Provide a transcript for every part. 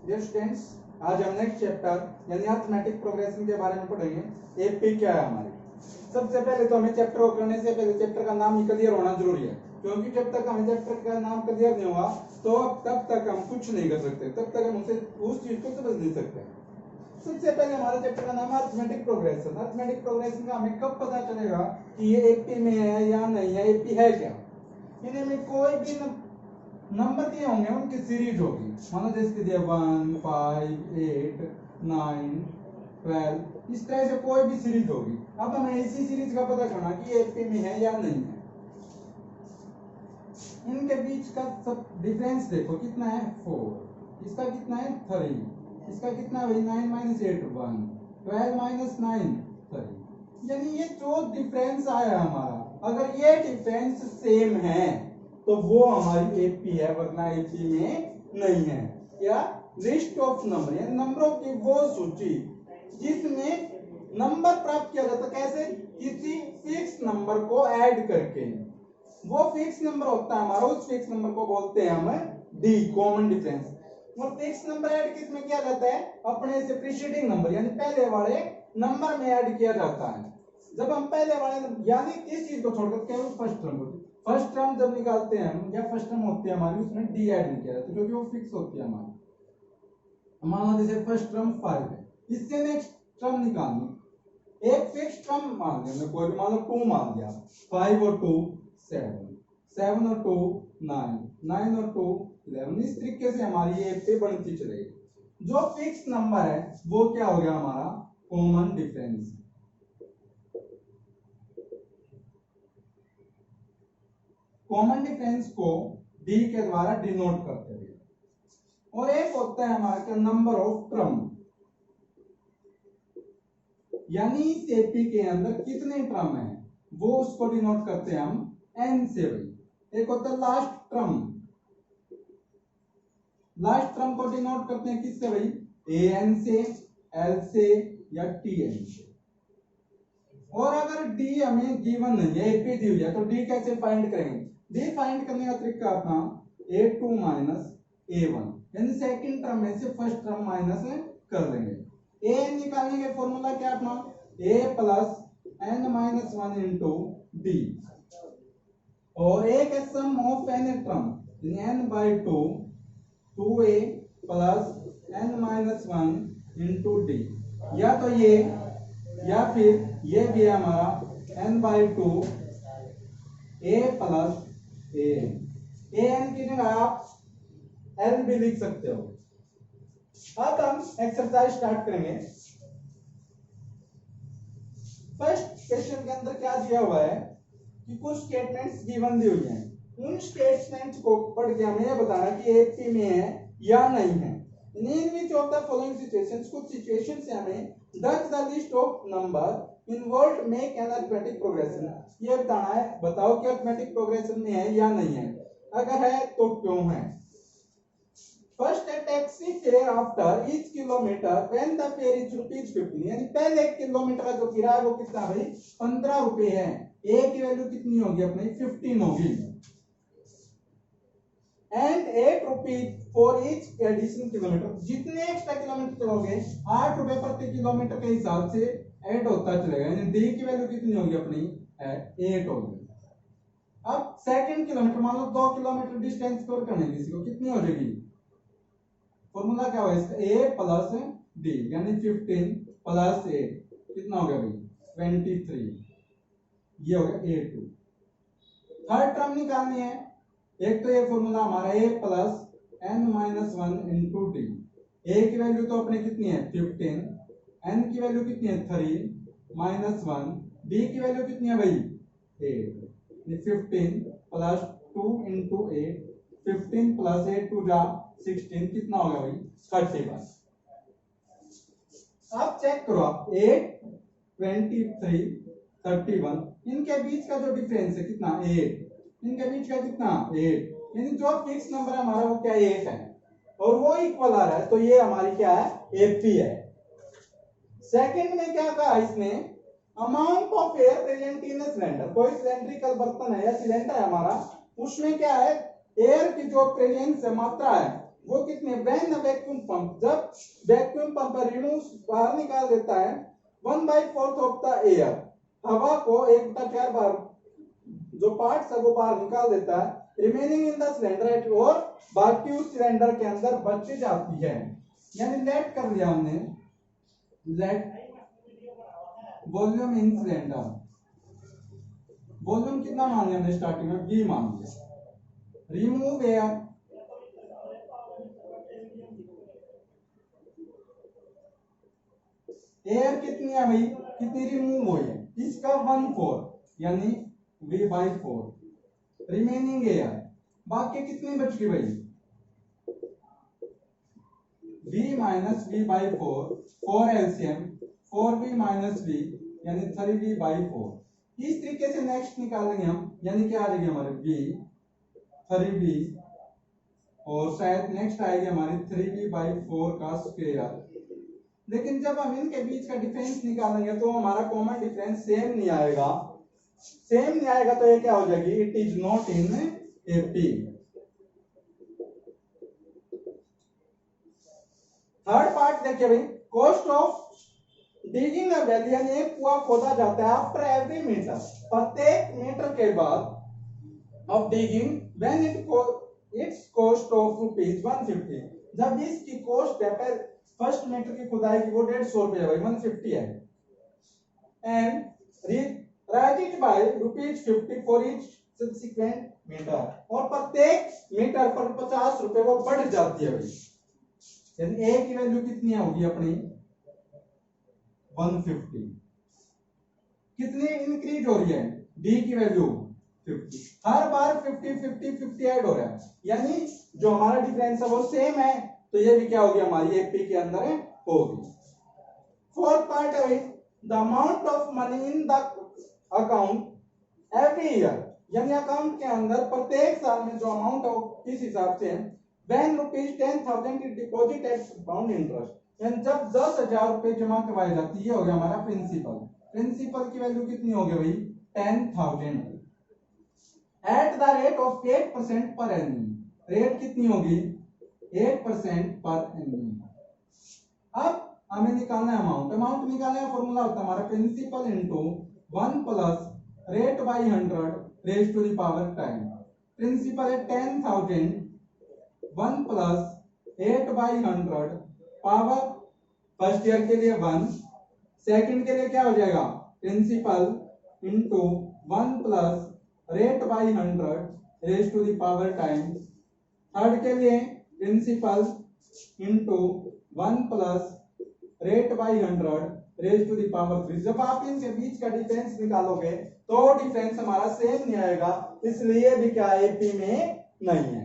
Dear students, आज हम next chapter यानी अरिथमेटिक प्रोग्रेशन के बारे में पढ़ेंगे। एपी क्या है हमारी। सबसे पहले तो हमें चैप्टर को करने से पहले चैप्टर का नाम ही क्लियर होना जरूरी है, क्योंकि जब तक हमें चैप्टर का नाम क्लियर नहीं हुआ तो तब तक हम कुछ नहीं कर सकते, तब तक हम उसे उस चीज को समझ नहीं सकते। सबसे पहले हमारे चैप्टर का नाम है अरिथमेटिक प्रोग्रेशन। अरिथमेटिक प्रोग्रेशन का हमें कब पता चलेगा कि ये एपी में है या नहीं है, एपी है क्या। इनमें कोई भी नंबर दिए होंगे, उनकी सीरीज होगी। मानो जैसे दिया 1, 5, 8, 9, 12, इस तरह से कोई भी सीरीज होगी। अब हमें इसी सीरीज का पता करना कि ये एपी में है या नहीं है। इनके बीच का सब डिफरेंस देखो कितना है, 4, इसका कितना है 3, इसका कितना है 9 - 8 1, 12 - 9 3। यानी ये जो डिफरेंस आया हमारा, अगर ये डिफरेंस सेम है तो वो हमारी एपी है, वरना एपी में नहीं है। क्या लिस्ट ऑफ नंबर यानी नंबरों की वो सूची जिसमें नंबर प्राप्त किया जाता, कैसे, किसी फिक्स नंबर को ऐड करके। वो फिक्स नंबर होता है हमारा, उस फिक्स नंबर को बोलते हैं हम डी, कॉमन डिफरेंस। और फिक्स नंबर ऐड किस में किया जाता है, अपने से प्रीसीडिंग नंबर यानी पहले वाले नंबर में ऐड किया जाता है। जब हम पहले वाले यानी इस चीज को छोड़कर केवल फर्स्ट टर्म जब निकालते हैं हम, या फर्स्ट टर्म होती है हमारी, उसमें डी ऐड नहीं किया जाता क्योंकि वो फिक्स होती है हमारी। मान लो जैसे फर्स्ट टर्म 5 है, इससे नेक्स्ट टर्म निकालनी, एक फिक्स टर्म मान लिया, कोई भी मान लो 2 मान दिया, 5 और 2 7, 7 और 2 9, 9 और 2 11। इस तरीके से हमारी ये एपी बनती चलेगी। जो फिक्स नंबर है वो क्या हो गया हमारा, कॉमन डिफरेंस। कॉमन डिफरेंस को डी के द्वारा डिनोट करते हैं। और एक होता है हमारा क्या, नंबर ऑफ टर्म, यानी इस एपी के अंदर कितने टर्म है वो उसको डिनोट करते हैं हम एन से। भाई एक होता है लास्ट टर्म, लास्ट टर्म को डिनोट करते हैं किससे भाई, ए एन से, एल से या टी एन से। और अगर डी हमें गिवन नहीं है, एपी दी हुई है, तो डी कैसे फाइंड करेंगे। डी फाइंड करने का तरीका अपना a2 माइनस a1, यानी सेकंड टर्म में से फर्स्ट टर्म माइनस कर देंगे। a निकालने के फॉर्मूला क्या अपना, a plus n minus 1 into d, और a के sum of n term n by 2 2a plus n minus 1 into d, या तो ये या फिर ये भी है हमारा n by 2 a plus a n की जगह आप एल भी लिख सकते हो। अब हम एक्सरसाइज स्टार्ट करेंगे। फर्स्ट क्वेश्चन के अंदर क्या दिया हुआ है कि कुछ स्टेटमेंट्स गिवन दी हुई हैं, उन स्टेटमेंट्स को पढ़ के हमें यह बताना कि एपी में है या नहीं है। In which of the following situations, कुछ सिचुएशन से हमें that the list of number involved make an arithmetic progression, ये बताना है, बताओ कि अरिथमेटिक प्रोग्रेशन में है या नहीं है, अगर है तो क्यों है। फर्स्ट है taxi fare after each kilometre when the fair is ₹15, यानी पहले 1 किलोमीटर का जो किराया वो कितना भाई 15 रुपए है। ए की वैल्यू कितनी होगी अपनी 15 होगी। And 8 rupees for each additional kilometre, जितने एक्स्ट्रा किलोमीटर चलोगे 8 रुपए प्रति किलोमीटर के हिसाब से ऐड होता चलेगा, यानी डी की वैल्यू कितनी होगी अपनी 8 होगी। अब सेकंड किलोमीटर, मान लो 2 किलोमीटर डिस्टेंस कवर करने की, को कितनी हो जाएगी, फॉर्मूला क्या होगा इसका, a प्लस डी, यानी 15 प्लस 8 कितना हो गया भाई 23, ये हो गया a2। थर्ड टर्म निकालनी है, एक तो ये फॉर्मूला हमारा a plus n minus 1 into D, a की वैल्यू तो अपने कितनी है 15, n की वैल्यू कितनी है 3 माइनस 1, d की वैल्यू कितनी है भाई 8, 15 प्लस 2 इंटू 8, 15 प्लस 8 टू जा 16, कितना होगा भाई 31। अब चेक करो आप 8 23 31, इनके बीच का जो डिफरेंस है कितना 8, इनके बीच का कितना 8, यानी जो फिक्स नंबर है हमारा वो क्या 8 है, और वो इक्वल आ रहा है, तो ये हमारी क्या है एपी है। सेकंड में क्या कहा इसने, amount of air present in cylinder, कोई सिलेंड्रिकल बर्तन है या सिलेंडर है हमारा, उसमें क्या है एयर की जो प्रेजेंस है मात्रा है वो कितने, व्हेन द वैक्यूम पंप, जब वैक्यूम पंप रिमूव बाहर निकाल देता है 1/4 ऑफ द एयर, हवा को 1/4 बार जो पार्ट्स है वो बाहर निकाल देता है, रिमेनिंग इन द सिलेंडर, और बाकी उस सिलेंडर के अंदर बच जाती है। यानी लेट कर लिया हमने, let volume in cylinder, volume कितना मान लिया हमने स्टार्टिंग में, V मान लिया, रिमूव एयर, एयर कितनी है भाई, कितनी रिमूव हुई है, इसका 1/4 यानी V/4, रिमेनिंग एयर, बाकी कितनी बच गई भाई, V - V/4, 4 LCM 4V - V यानी 3V/4। इस तरीके से नेक्स्ट निकालेंगे हम, यानी क्या आ जाएगी हमारे V 3V, और शायद नेक्स्ट आएगी हमारी 3V/4 का स्क्वायर। लेकिन जब हम इनके बीच का डिफरेंस निकालेंगे तो हमारा कॉमन डिफरेंस सेम नहीं आएगा, सेम नहीं आएगा तो ये क्या हो जाएगी, it is not in AP. Third part देखिए भाई, cost of digging a well, यानी एक कुआं खोदा जाता है आफ्टर एवरी मीटर, प्रत्येक मीटर के बाद of digging, when it's cost of ₹150, जब इसकी कॉस्ट है फर्स्ट मीटर की खुदाई की वो 150 रुपए है भाई, 150 है, and write it by ₹50 for each subsequent metre, और प्रत्येक मीटर पर 50 रुपए वो बढ़ जाती है भाई, यानी ए की वैल्यू कितनी होगी अपनी 150, कितनी इंक्रीज हो रही है, डी की वैल्यू 50, हर बार 50 50 50 ऐड हो रहा है, यानी जो हमारा डिफरेंस है वो सेम है, तो ये भी क्या होगी हमारी एपी के अंदर होगी। फोर्थ पार्ट है the amount of money in the account every year, यानी अकाउंट के अंदर प्रत्येक साल में जो अमाउंट हो किस हिसाब से, when ₹10,000 is deposit eight compound interest, यानी जब 10,000 रुपए जमा करवाई जाती है, ये हो गया हमारा प्रिंसिपल, प्रिंसिपल की वैल्यू कितनी हो गई भाई 10,000 at the rate of 8% per annum, rate कितनी होगी 8% पर एनम। अब हमें निकालना है अमाउंट, अमाउंट निकालने का फॉर्मूला होता है हमारा principal into 1 plus rate by 100 raise to the power 10, principal है 10,000, 1 प्लस 8/100 पावर फर्स्ट ईयर के लिए 1, सेकंड के लिए क्या हो जाएगा principal into 1 plus rate by 100 raise to the power 10, third के लिए principal into 1 plus rate by 100 raise to the power 3। जब आप इनके बीच का डिफरेंस निकालोगे तो डिफरेंस हमारा सेम नहीं आएगा, इसलिए भी क्या एपी में नहीं है।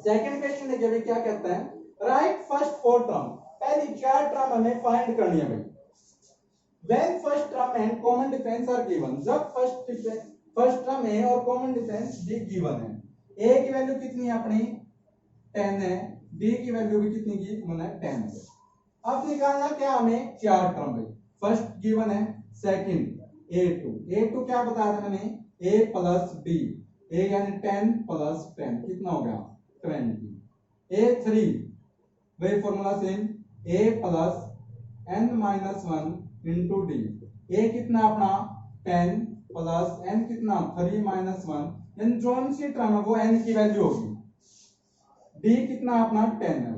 सेकंड क्वेश्चन देखिए भाई क्या कहता है, राइट फर्स्ट 4 टर्म, पहली 4 टर्म हमें फाइंड करनी है भाई। When first term and common difference are given, जब फर्स्ट टर्म है और कॉमन डिफरेंस भी गिवन है, ए की वैल्यू कितनी है अपनी 10 है, बी की वैल्यू भी कितनी गिवन है 10 है। अब निकालना क्या हमें 4 टर्म भाई, फर्स्ट गिवन है, सेकंड a2 क्या बताया था मैंने a प्लस b, a यानी 10 प्लस 10 कितना हो गया 20, a3 वही formula same a plus n-1 into D, a कितना अपना 10 प्लस n कितना 3-1, यानी जो सी टर्म है वो n की वैल्यू होगी, d कितना अपना 10 है,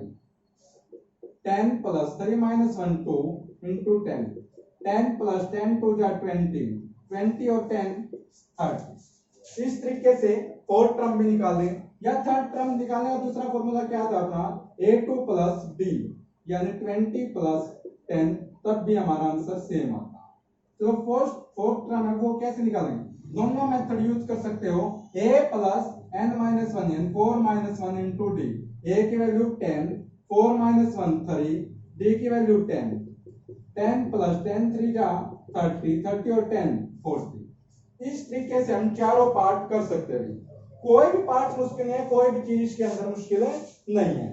10 प्लस 3-1 2 इंटू 10, 10 प्लस 10 2 जा 20, 20 और 10 30। इस तरीके से फोर्थ टर्म भी निकालें या थर्ड टर्म निकालने का दूसरा फॉर्मूला क्या था अपना a2 प्लस b यानी 20 प्लस 10, तब भी हमारा आंसर सेम आता। तो फोर्थ टर्म है वो कैसे निकालेंगे, दोनों मेथड यूज कर सकते हो, a प्लस n-1 यानी 4-1 इंटू डी, a की वैल्यू 10, 4-1 3, d की वैल्यू 10, 10 प्लस 10 3 जा 30, 30 और 10 40। इस तरीके से हम चारों पार्ट कर सकते हैं, कोई भी पार्ट मुश्किल नहीं है, कोई भी चीज इसके अंदर मुश्किल नहीं है।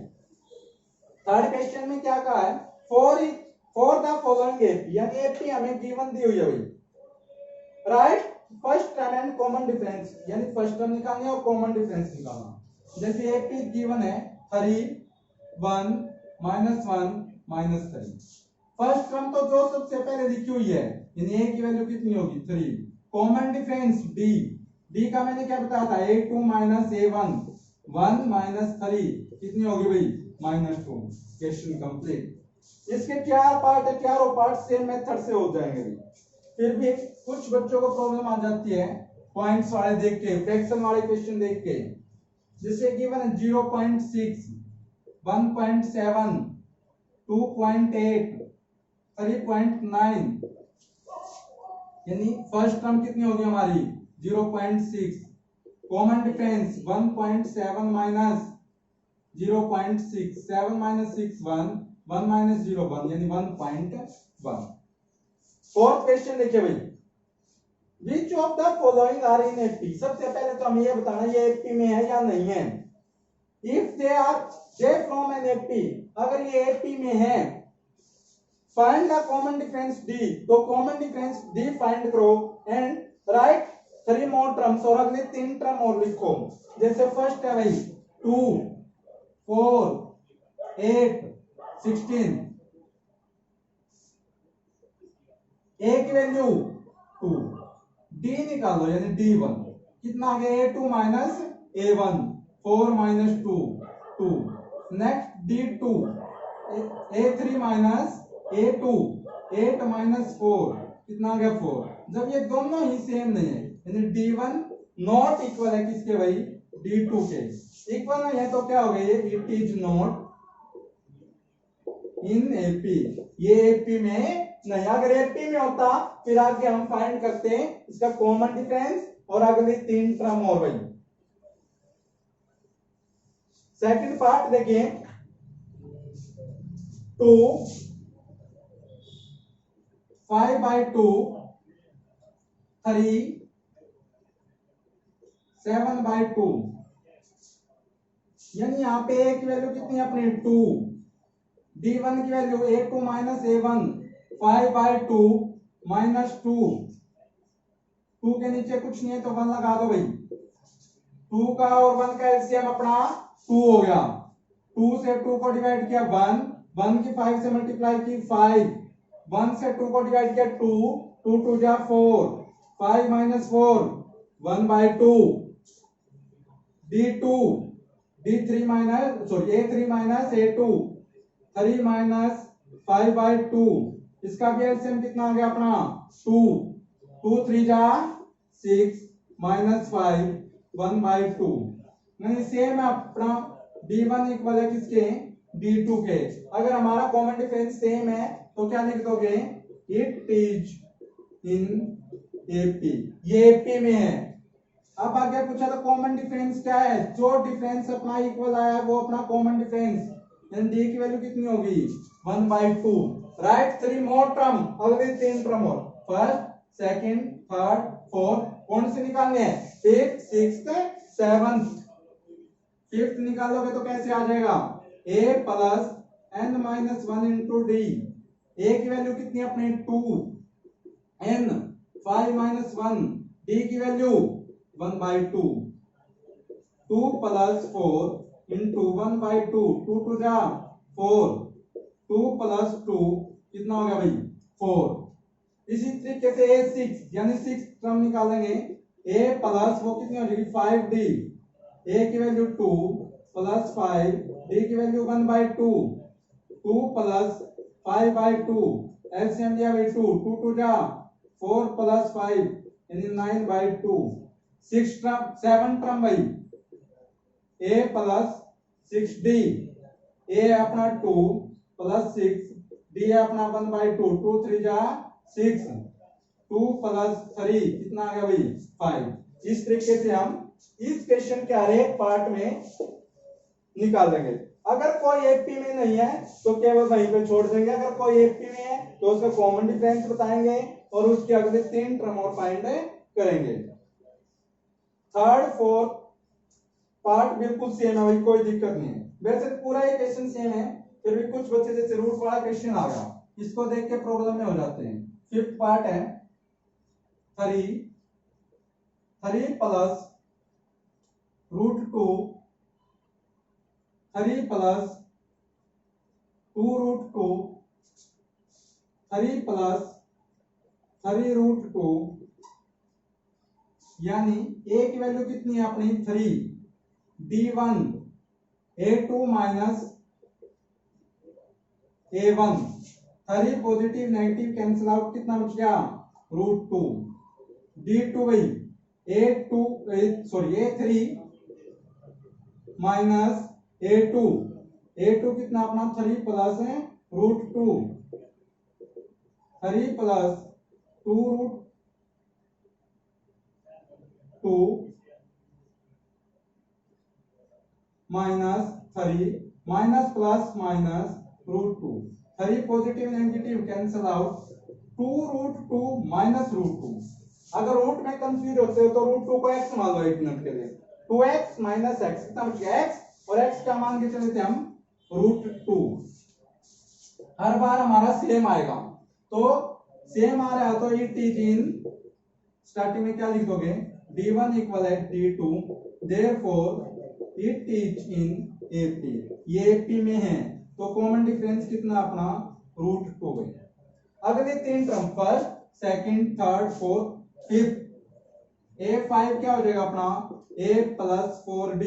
थर्ड क्वेश्चन में क्या कहा है, फॉर द फॉलोइंग एपी, यानी एपी हमें गिवन दी हुई है भाई, right first term and common difference, यानी फर्स्ट टर्म निकालना है और कॉमन डिफरेंस निकालना। जैसे एपी गिवन है 3 1 -1 -3। फर्स्ट टर्म तो जो सबसे पहले लिखी हुई है, यानी ए की वैल्यू कितनी होगी 3। कॉमन डिफरेंस डी का मैंने क्या बताया था, a2 -a1 1 -3 कितनी होगी भाई -2। Question complete. इसके चार पार्ट है, चारों पार्ट सेम मेथड से हो जाएंगे। फिर भी कुछ बच्चों को प्रॉब्लम आ जाती है पॉइंट्स वाले देख के, फ्रैक्शन वाले क्वेश्चन देख के। जैसे गिवन है 0.6 1.7 2.8 3.9, यानी फर्स्ट टर्म कितनी होगी हमारी 0.6। Common difference 1.7 minus 0.6 7 minus 6 1 1 minus 0 1 यानी 1.1। फोर्थ क्वेश्चन देखिए भाई, which of the following are in AP. सबसे पहले तो हमें ये बताना ये एपी में है या नहीं है। If they are they from an AP, अगर ये एपी में है, find the common difference d. तो कॉमन डिफरेंस डी फाइंड करो एंड राइट 3 मोर टर्म्स, और अगले 3 टर्म और लिखो। जैसे फर्स्ट है भाई 2 4 8 16, ए की वैल्यू 2, डी निकालो यानी d1 कितना आ गया a2 minus a1 4 minus 2 2। Next d2 a3 minus a2 8 minus 4 कितना आ गया 4। जब ये दोनों ही सेम नहीं है यानी d1 नॉट इक्वल है किसके भाई d2 के, इक्वल नहीं है तो क्या हो गया ये it is not in AP, ये एपी में नहीं। अगर एपी में होता फिर आगे हम फाइंड करते हैं इसका कॉमन डिफरेंस और अगली 3 टर्म और भाई। सेकंड पार्ट देखिए 2 5/2 3 7/2, यानी यहां पे ए की वैल्यू कितनी है अपनी 2, d1 की value a2 minus a1 5/2 minus 2, 2 के नीचे कुछ नहीं है तो 1 लगा दो भाई। 2 का और 1 का एलसीएम अपना 2 हो गया। 2 से 2 को डिवाइड किया 1, 1 की 5 से मल्टीप्लाई की 5, 1 से 2 को डिवाइड किया 2, 2 2 जा 4, 5 minus 4 1/2, d2 d3 minus sorry a3 minus a2 3 minus 5/2, इसका भी एलसीएम कितना आ गया अपना 2, 2 3 जा 6 माइनस 5 1/2, नहीं सेम है अपना d1 इक्वल है किसके d2 के। अगर हमारा कॉमन डिफरेंस सेम है तो क्या लिख दोगे इट इज इन एपी, ये एपी में है। अब आगे पूछा तो कॉमन डिफरेंस क्या है, जो डिफरेंस अपना इक्वल आया है वो अपना कॉमन डिफरेंस, डी की वैल्यू कितनी होगी 1/2। राइट 3 मोर टर्म, अगले 3 टर्म और, फर्स्ट सेकंड थर्ड फोर्थ, कौन से निकालने हैं फिफ्थ सिक्स्थ सेवंथ। फिफ्थ निकालोगे तो कैसे आ जाएगा a plus n minus 1 into d, a की वैल्यू कितनी है अपनी 2, n 5 माइनस 1, डी की वैल्यू 1/2, 2 प्लस 4 इंटू 1/2, 2 2 जा 4, 2 प्लस 2 कितना हो गया भाई 4। इसी तरीके से a6 यानी 6 टर्म निकालेंगे, a प्लस वो कितनी हो जाएगी 5d, a की वैल्यू 2 प्लस 5, d की वैल्यू 1/2, 2 प्लस 5/2, एलसीएम लिया भाई 2, 2 2 जा 4 प्लस 5 यानी 9/2। 6 टर्म 7 टर्म भाई a प्लस 6d, a अपना 2 प्लस 6, d अपना 1/2, 2 3 जा 6, 2 प्लस 3 कितना आ गया भाई 5। इस तरीके से हम इस क्वेश्चन के हर एक पार्ट में निकाल देंगे। अगर कोई एपी में नहीं है तो केवल वहीं पे छोड़ देंगे, अगर कोई एपी में है तो उसका कॉमन डिफरेंस बताएंगे और उसके अगले 3 टर्म और फाइंड करेंगे। थर्ड फोर्थ पार्ट बिल्कुल सेम है भाई, कोई दिक्कत नहीं है। वैसे पूरा ये क्वेश्चन सेम है, फिर भी कुछ बच्चे जैसे रूट वाला क्वेश्चन आ गया इसको देख के प्रॉब्लम में हो जाते हैं। फिफ्थ पार्ट है 3 प्लस √2 3 प्लस 2√2 3 प्लस 3√2 यानी a की वैल्यू कितनी है अपनी 3 d1 a2 minus a1 3 positive negative cancel out कितना बच गया √2 d2 वही a3 माइनस a2 कितना अपना 3 प्लस है √2 3 plus 2√2 minus 3 minus plus minus √2 3 positive negative cancel out 2√2 minus √2 अगर रूट में कंफ्यूज होते हो तो √2 को x मान लो एक मिनट के लिए 2x माइनस x कितना बच गया x और x क्या मान के चले थे हम √2 हर बार हमारा सेम आएगा तो सेम आ रहा है तो इट इज इन स्टार्टिंग में क्या लिख दोगे d1 इक्वल है d2 therefore it is in AP ये AP में है तो कॉमन डिफरेंस कितना अपना √2 है अगले तीन term first second third fourth fifth A5 क्या हो जाएगा अपना a प्लस 4d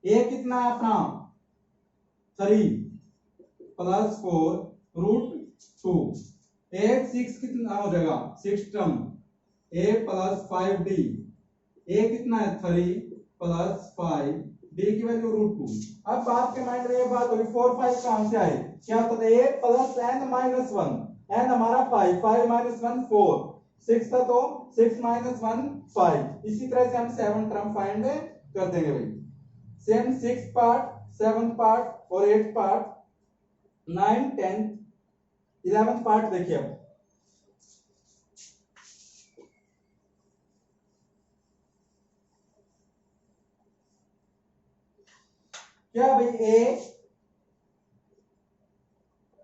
a कितना है अपना 3 प्लस 4√2 a6 कितना हो जाएगा 6 term a plus 5d a कितना है 3 प्लस 5 d की वैल्यू √2 अब आपके माइंड में ये बात होगी 4 5 कहां से आए क्या होता है a plus n minus 1 n हमारा 5 5 माइनस 1 4 6 था तो 6 माइनस 1 5 इसी तरह से हम 7 टर्म फाइंड कर देंगे भाई सेम 6 पार्ट 7 पार्ट और 8 पार्ट 9 10 11 पार्ट देखिए अब क्या भाई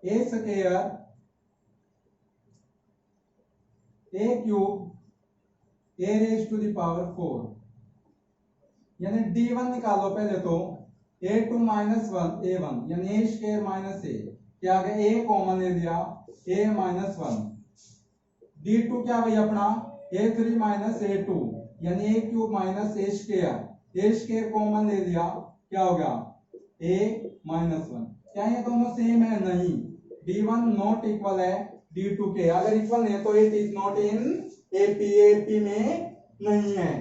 a square a cube a raise to the power 4 यानी d1 निकालो पहले तो a2 माइनस 1 a1 यानी a स्क्वायर माइनस a क्या आ गया a कॉमन ले लिया a माइनस 1 d2 क्या भाई अपना a3 माइनस a2 यानी a cube minus a square common ले लिया क्या हो गया a माइनस 1 क्या ये दोनों सेम है नहीं d1 नॉट इक्वल है d2 के अगर इक्वल नहीं है तो it is not in AP में नहीं है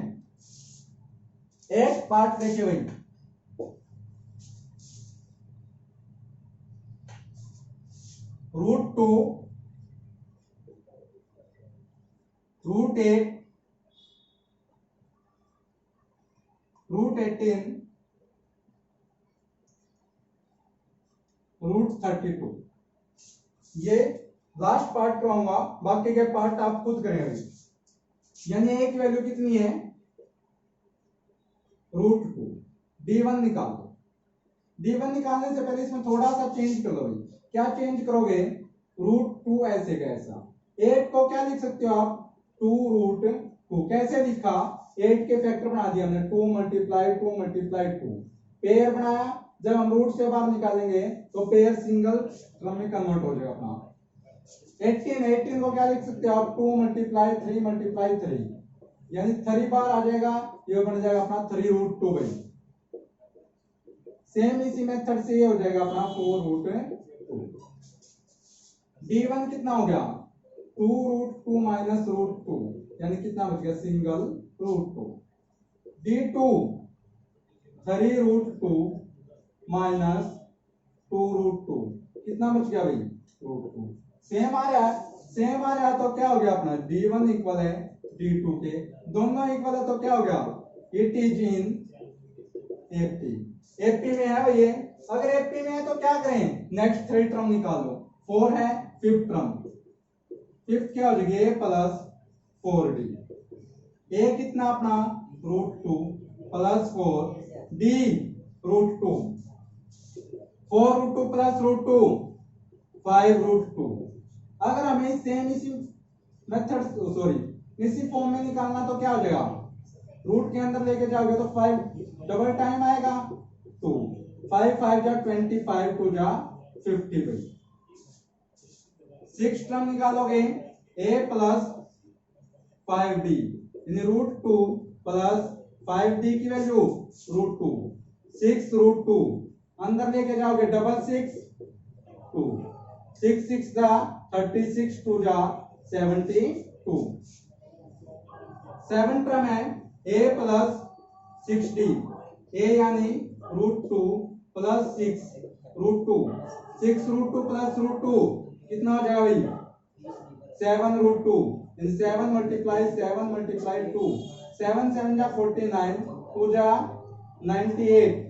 एक पार्ट देखिए भाई √2 √8 √18 √32 ये लास्ट पार्ट कराऊंगा बाकी के पार्ट आप खुद करेंगे यानी एक वैल्यू कितनी है √2 d1 निकाल दो d1 निकालने से पहले इसमें थोड़ा सा चेंज कर लो भाई क्या चेंज करोगे √2 ऐसे का ऐसा 8 को क्या लिख सकते हो आप 2√2 कैसे लिखा 8 के फैक्टर बना दिया हमने 2 मल्टीप्लाई 2 पेयर बनाया जब हम रूट से बाहर निकालेंगे तो पेयर सिंगल क्रम में कन्वर्ट हो जाएगा अपना 18 को क्या लिख सकते हो आप 2 मल्टीप्लाई 3 यानी 3 बार आ जाएगा ये बन जाएगा अपना 3√2 भाई सेम इसी मेथड से ये हो जाएगा अपना 4√2 d1 कितना हो गया 2√2 माइनस √2 यानी कितना बच गया सिंगल √2 d2 3√2 माइनस 2√2 कितना बच गया भाई √2 सेम आ रहा है तो क्या हो गया अपना d1 इक्वल है d2 के दोनों इक्वल है तो क्या हो गया इट इज इन AP में है भैया अगर AP में है तो क्या करें नेक्स्ट 3 टर्म निकालो 4 है फिफ्थ टर्म फिफ्थ क्या हो जाएगी a प्लस 4d a कितना अपना √2 प्लस 4 d √2 4√2 प्लस √2 5√2 अगर हमें सेम इसी मेथड इसी फॉर्म में निकालना तो क्या हो जाएगा रूट के अंदर लेके जाओगे तो 5 डबल टाइम आएगा 2 5 5 जा 25 2 जा 50 भाई। 6 टर्म निकालोगे a प्लस 5d यानी √2 प्लस 5d की वैल्यू √2 6 √2 अंदर लेके जाओगे डबल 6 2 6 6 जा 36 2 जा 72 7 टर्म है a प्लस 6d a यानी √2 प्लस 6 √2 6 √2 प्लस √2 कितना हो जाएगा भाई 7 √2 इन 7 मल्टीप्लाई 2 7 7 जा 49 2 जा 98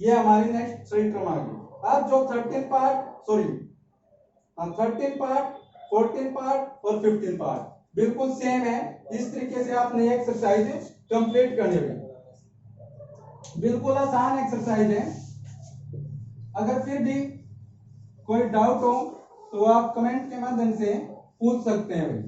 ये हमारी नेक्स्ट 3 टर्म आ गई। अब जो 13 पार्ट 13 पार्ट 14 पार्ट और 15 पार्ट बिल्कुल सेम है। इस तरीके से आपने ये एक्सरसाइज कंप्लीट करनी है। बिल्कुल आसान एक्सरसाइज है। अगर फिर भी कोई डाउट हो तो आप कमेंट के माध्यम से पूछ सकते हैं भाई।